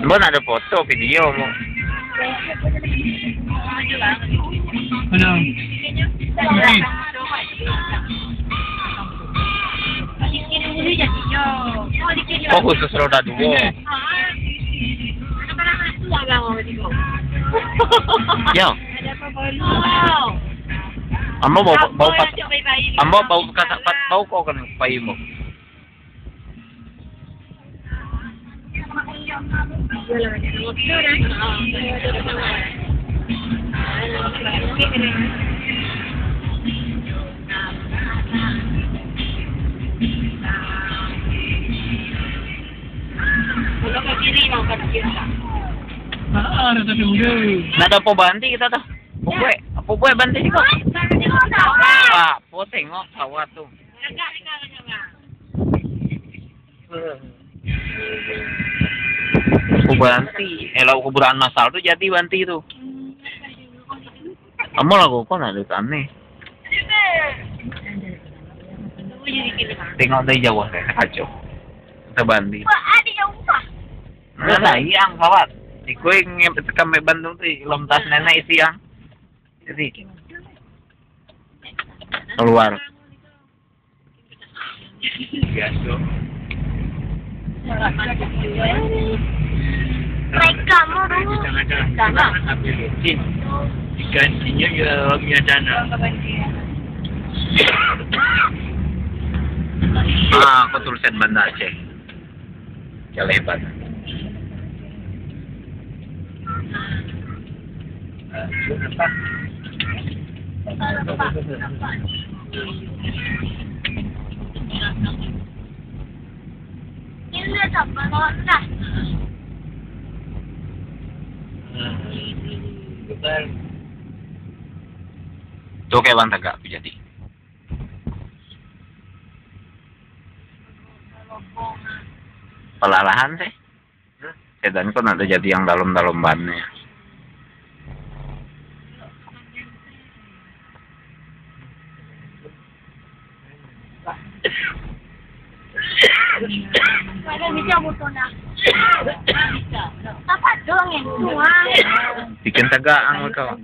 Bon ada foto, video mo. Ano? Oh, khusus roda 2. Yo. Amo bau ko kan payo mo. Ano tadi udah? Nada po banti kita tuh. Pupwe banti ko. Ah, po tengok kawat tuh. Aku banti, elaw kuburan masal tuh jadi banti tuh. Kamu lagu kok nggak ada aneh. Tengok dari jauh kayak kacau. Kita banti. Nah, yang kawat. Iko yang kami Bandung tuh lomtas nenek isi yang. Jadi keluar. Biasa. Mereka mau dulu. Gantinya ya orangnya dana. Ah, aku tulisan Banda Aceh. Jalan hebat. Ini apa nona? Tuh kayak bang tegak jadi. Pelalahan sih. Sedan kan ada jadi yang dalam-dalam bannya. Ada bisa butona. Apa dong yang tua? Bikin tegak ang kau.